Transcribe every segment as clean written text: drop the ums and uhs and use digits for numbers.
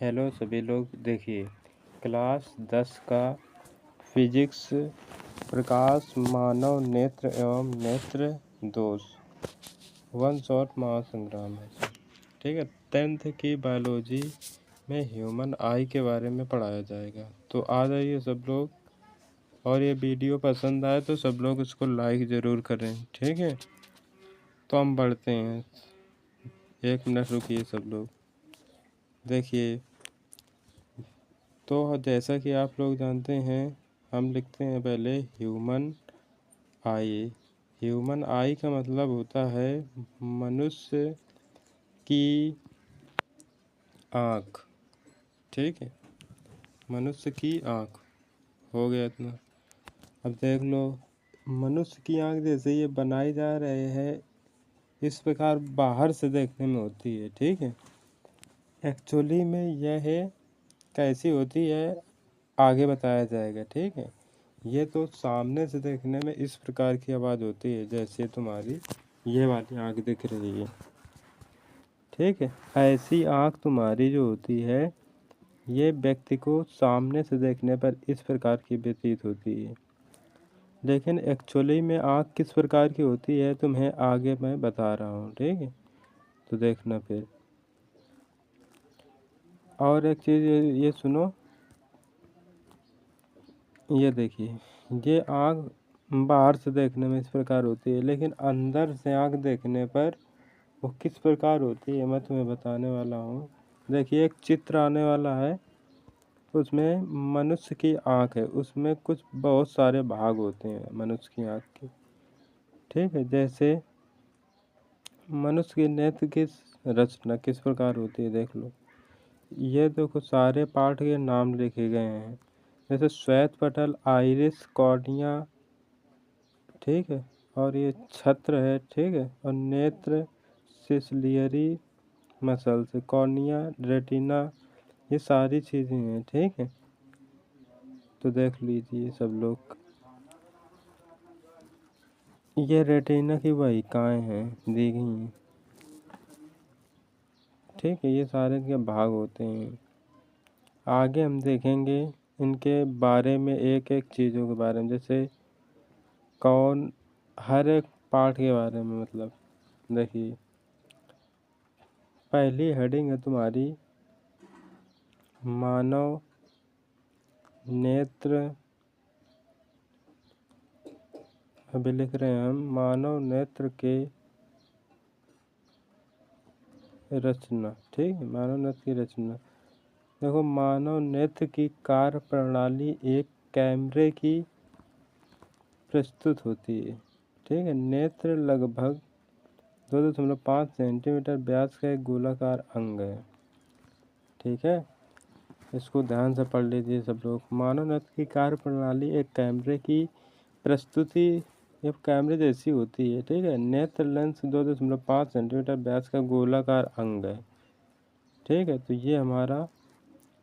Hello सभी लोग, देखिए क्लास 10 का फिजिक्स प्रकाश मानव नेत्र एवं नेत्र दोष वन शॉट महासंग्राम है। ठीक है, 10th की बायोलॉजी में ह्यूमन आई के बारे में पढ़ाया जाएगा। तो आ जाइए सब लोग, और ये वीडियो पसंद आए तो सब लोग इसको लाइक ज़रूर करें। ठीक है, तो हम बढ़ते हैं। 1 मिनट रुकिए सब लोग। देखिए, तो जैसा कि आप लोग जानते हैं, हम लिखते हैं पहले ह्यूमन आई। ह्यूमन आई का मतलब होता है मनुष्य की आँख। ठीक है, मनुष्य की आँख। हो गया इतना। अब देख लो, मनुष्य की आँख जैसे ये बनाई जा रहे हैं, इस प्रकार बाहर से देखने में होती है। ठीक है, एक्चुअली में यह कैसी होती है आगे बताया जाएगा। ठीक है, ये तो सामने से देखने में इस प्रकार की आवाज़ होती है, जैसे तुम्हारी ये वाली आँख दिख रही है। ठीक है, ऐसी आँख तुम्हारी जो होती है, ये व्यक्ति को सामने से देखने पर इस प्रकार की व्यतीत होती है। लेकिन एक्चुअली में आँख किस प्रकार की होती है तुम्हें आगे मैं बता रहा हूँ। ठीक है, तो देखना फिर। और एक चीज़ ये सुनो, ये देखिए, ये आँख बाहर से देखने में इस प्रकार होती है, लेकिन अंदर से आँख देखने पर वो किस प्रकार होती है मैं तुम्हें बताने वाला हूँ। देखिए, एक चित्र आने वाला है, उसमें मनुष्य की आँख है, उसमें कुछ बहुत सारे भाग होते हैं मनुष्य की आँख के। ठीक है, जैसे मनुष्य के नेत्र की रचना किस प्रकार होती है देख लो। ये देखो, सारे पार्ट के नाम लिखे गए हैं, जैसे श्वेत पटल, आइरिस, कॉर्निया। ठीक है, और ये छत्र है। ठीक है, और नेत्र सिसलियरी मसल्स, कॉर्निया, रेटिना, ये सारी चीज़ें हैं। ठीक है, तो देख लीजिए सब लोग, ये रेटिना की वाहिकाएँ हैं दी गई हैं। ठीक है, ये सारे इनके भाग होते हैं। आगे हम देखेंगे इनके बारे में, एक एक चीज़ों के बारे में, जैसे कौन, हर एक पार्ट के बारे में। मतलब देखिए, पहली हेडिंग है तुम्हारी मानव नेत्र। अभी लिख रहे हैं हम मानव नेत्र के रचना। ठीक है, मानव नेत्र की रचना। देखो, मानव नेत्र की कार्य प्रणाली एक कैमरे की प्रस्तुत होती है। ठीक है, नेत्र लगभग 2.5 सेंटीमीटर व्यास का एक गोलाकार अंग है। ठीक है, इसको ध्यान से पढ़ लीजिए सब लोग। मानव नेत्र की कार्य प्रणाली एक कैमरे की प्रस्तुति, एक कैमरे जैसी होती है। ठीक है, नेत्र लेंस 2.5 सेंटीमीटर व्यास का गोलाकार अंग है। ठीक है, तो ये हमारा,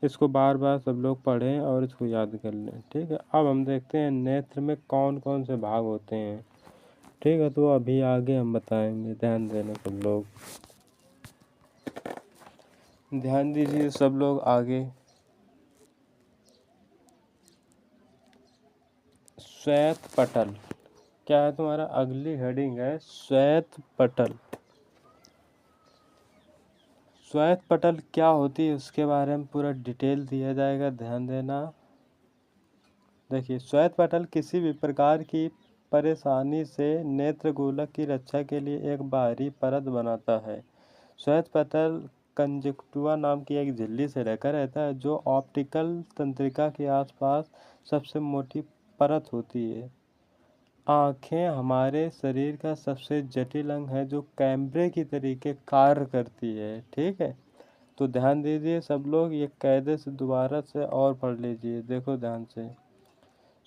इसको बार बार सब लोग पढ़ें और इसको याद कर लें। ठीक है, अब हम देखते हैं नेत्र में कौन कौन से भाग होते हैं। ठीक है, तो अभी आगे हम बताएंगे, ध्यान देना सब लोग। ध्यान दीजिए सब लोग आगे। श्वेत पटल क्या है तुम्हारा, अगली हेडिंग है श्वेत पटल। श्वेत पटल क्या होती है उसके बारे में पूरा डिटेल दिया जाएगा, ध्यान देना। देखिए, श्वेत पटल किसी भी प्रकार की परेशानी से नेत्र गोलक की रक्षा के लिए एक बाहरी परत बनाता है। श्वेत पटल कंजक्टिवा नाम की एक झिल्ली से ढका रहता है, जो ऑप्टिकल तंत्रिका के आसपास सबसे मोटी परत होती है। आँखें हमारे शरीर का सबसे जटिल अंग है, जो कैमरे की तरीके कार्य करती है। ठीक है, तो ध्यान दीजिए सब लोग, ये कायदे से दोबारा से और पढ़ लीजिए। देखो ध्यान से,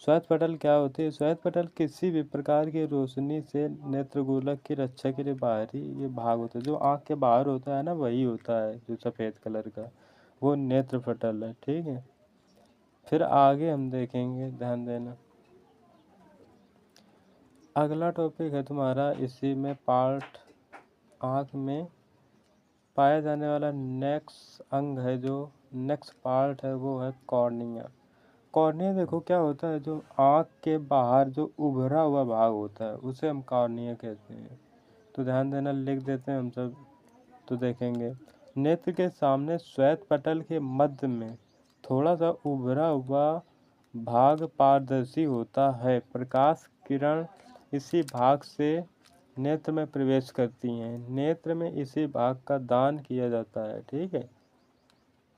श्वेत पटल क्या होती है। श्वेत पटल किसी भी प्रकार की रोशनी से नेत्रगोलक की रक्षा के लिए बाहरी ये भाग होता है, जो आँख के बाहर होता है ना, वही होता है जो सफ़ेद कलर का, वो नेत्र पटल है। ठीक है, फिर आगे हम देखेंगे, ध्यान देना। अगला टॉपिक है तुम्हारा इसी में पार्ट, आँख में पाया जाने वाला नेक्स्ट अंग है, जो नेक्स्ट पार्ट है वो है कॉर्निया। कॉर्निया देखो क्या होता है, जो आँख के बाहर जो उभरा हुआ भाग होता है उसे हम कॉर्निया कहते हैं। तो ध्यान देना, लिख देते हैं हम सब। तो देखेंगे, नेत्र के सामने श्वेत पटल के मध्य में थोड़ा सा उभरा हुआ भाग पारदर्शी होता है। प्रकाश किरण इसी भाग से नेत्र में प्रवेश करती हैं। नेत्र में इसी भाग का दान किया जाता है। ठीक है।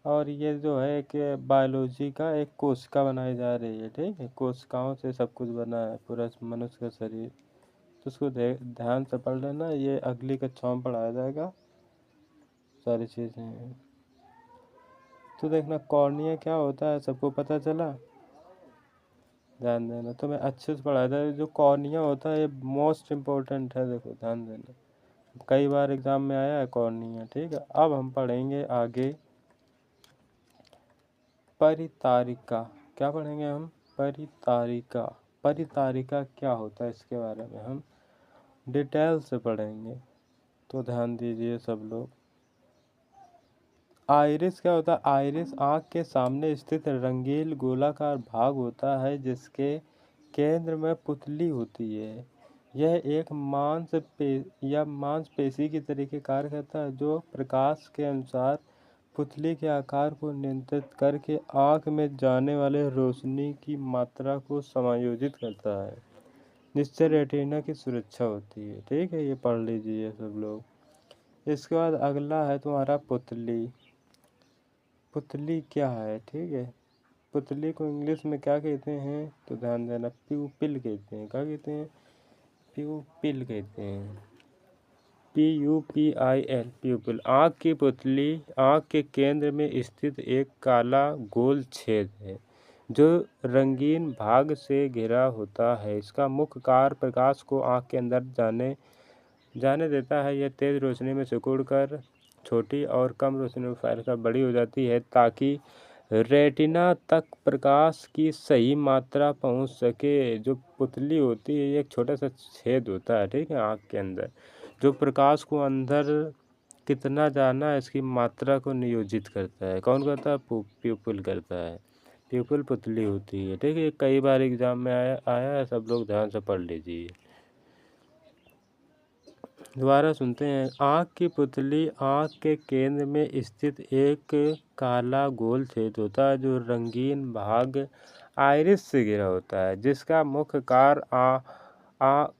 और ये जो है कि बायोलॉजी का एक कोशिका बनाई जा रही है। ठीक है, कोशिकाओं से सब कुछ बना है पूरा मनुष्य का शरीर। तो उसको ध्यान से पढ़ लेना, ये अगली कक्षाओं में पढ़ाया जाएगा सारी चीज़ें। तो देखना कॉर्निया क्या होता है, सबको पता चला। ध्यान देना, तो मैं अच्छे से पढ़ाया था। जो कॉर्निया होता है ये मोस्ट इम्पोर्टेंट है, देखो ध्यान देना, कई बार एग्जाम में आया है कॉर्निया। ठीक है, अब हम पढ़ेंगे आगे परितारिका। क्या पढ़ेंगे हम? परितारिका। परितारिका क्या होता है इसके बारे में हम डिटेल से पढ़ेंगे। तो ध्यान दीजिए सब लोग। आइरिस क्या होता है? आइरिस आँख के सामने स्थित रंगीन गोलाकार भाग होता है जिसके केंद्र में पुतली होती है। यह एक मांसपेशी की तरीके कार्य करता है, जो प्रकाश के अनुसार पुतली के आकार को नियंत्रित करके आँख में जाने वाले रोशनी की मात्रा को समायोजित करता है, जिससे रेटिना की सुरक्षा होती है। ठीक है, ये पढ़ लीजिए सब लोग। इसके बाद अगला है तुम्हारा पुतली। पुतली क्या है? ठीक है, पुतली को इंग्लिश में क्या कहते हैं? तो ध्यान देना, प्यूपिल कहते हैं। क्या कहते हैं? प्यूपिल कहते हैं। PUPIL, प्यूपिल। आँख की पुतली आँख के केंद्र में स्थित एक काला गोल छेद है जो रंगीन भाग से घिरा होता है। इसका मुख्य कार्य प्रकाश को आँख के अंदर जाने देता है। यह तेज रोशनी में सिकुड़कर छोटी और कम रोशनी में फैलकर बड़ी हो जाती है, ताकि रेटिना तक प्रकाश की सही मात्रा पहुंच सके। जो पुतली होती है ये एक छोटा सा छेद होता है, ठीक है, आँख के अंदर, जो प्रकाश को अंदर कितना जाना है इसकी मात्रा को नियोजित करता है। कौन करता है? प्यूपिल करता है। प्यूपिल पुतली होती है। ठीक है, कई बार एग्जाम में आया है, सब लोग ध्यान से पढ़ लीजिए। दोबारा सुनते हैं। आँख की पुतली आँख के केंद्र में स्थित एक काला गोल छेद होता है जो रंगीन भाग आइरिस से घिरा होता है, जिसका मुख्य कार्य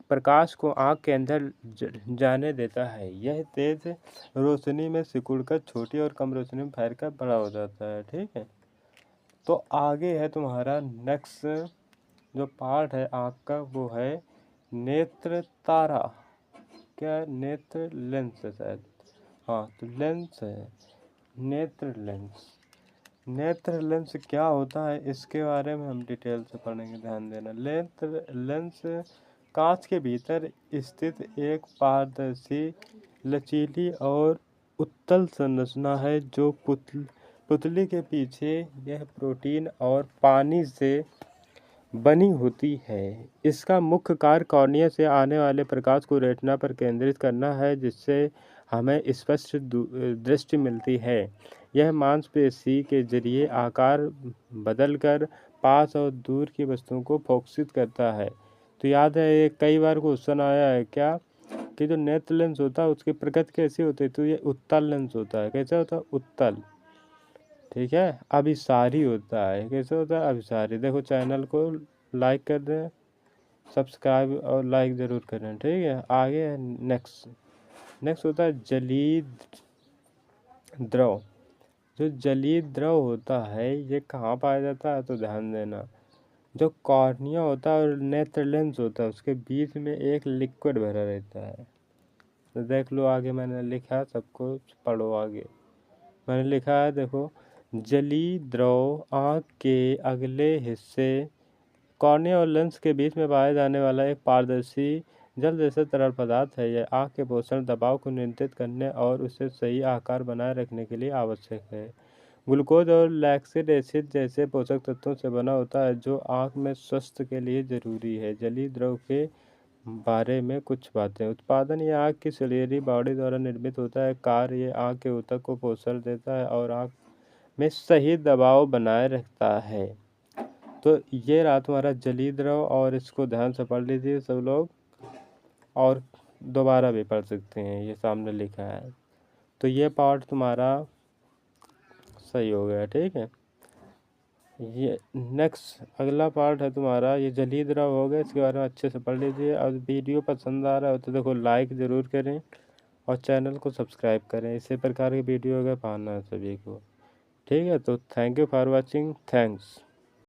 प्रकाश को आँख के अंदर जाने देता है। यह तेज रोशनी में सिकुड़कर छोटी और कम रोशनी में फैलकर बड़ा हो जाता है। ठीक है, तो आगे है तुम्हारा नेक्स्ट जो पार्ट है आँख का, वो है नेत्र तारा। क्या है? नेत्र लेंस है शायद। हाँ, तो लेंस है, नेत्र लेंस। नेत्र लेंस क्या होता है इसके बारे में हम डिटेल से पढ़ेंगे। ध्यान देना, नेत्र लेंस कांच के भीतर स्थित एक पारदर्शी, लचीली और उत्तल संरचना है जो पुतली के पीछे यह प्रोटीन और पानी से बनी होती है। इसका मुख्य कार्य कॉर्निया से आने वाले प्रकाश को रेटिना पर केंद्रित करना है, जिससे हमें स्पष्ट दृष्टि मिलती है। यह मांसपेशी के जरिए आकार बदलकर पास और दूर की वस्तुओं को फोकसित करता है। तो याद है, ये कई बार क्वेश्चन आया है क्या, कि जो नेत्र लेंस होता है उसकी प्रकृति कैसी होती है? तो ये उत्तल लेंस होता है। कैसा होता है? उत्तल। ठीक है, अभिसारी होता है। कैसे होता है? अभिसारी। देखो, चैनल को लाइक कर दें, सब्सक्राइब और लाइक ज़रूर करें। ठीक है, आगे है नेक्स्ट होता है जलीय द्रव। जो जलीय द्रव होता है ये कहाँ पाया जाता है? तो ध्यान देना, जो कॉर्निया होता है और नेत्र लेंस होता है उसके बीच में एक लिक्विड भरा रहता है। तो देख लो आगे मैंने लिखा, सबको पढ़ो आगे। मैंने लिखा है, देखो, जलीय द्रव आँख के अगले हिस्से कॉर्निया और लेंस के बीच में पाया जाने वाला एक पारदर्शी जल जैसा तरल पदार्थ है। यह आँख के पोषण दबाव को नियंत्रित करने और उसे सही आकार बनाए रखने के लिए आवश्यक है। ग्लूकोज और लैक्टिक एसिड जैसे पोषक तत्वों से बना होता है, जो आँख में स्वास्थ्य के लिए जरूरी है। जलीय द्रव के बारे में कुछ बातें। उत्पादन ये आँख की सिलियरी बॉडी द्वारा निर्मित होता है। कार्य ये आँख के ऊतक को पोषण देता है और आँख में सही दबाव बनाए रखता है। तो ये रहा तुम्हारा जलीय द्रव, और इसको ध्यान से पढ़ लीजिए सब लोग, और दोबारा भी पढ़ सकते हैं, ये सामने लिखा है। तो ये पार्ट तुम्हारा सही हो गया, ठीक है। ये नेक्स्ट अगला पार्ट है तुम्हारा, ये जलीय द्रव हो गया, इसके बारे में अच्छे से पढ़ लीजिए। अब वीडियो पसंद आ रहा हो तो देखो लाइक ज़रूर करें और चैनल को सब्सक्राइब करें, इसी प्रकार की वीडियो अगर पाना है सभी को, ठीक है। तो thank you for watching, thanks.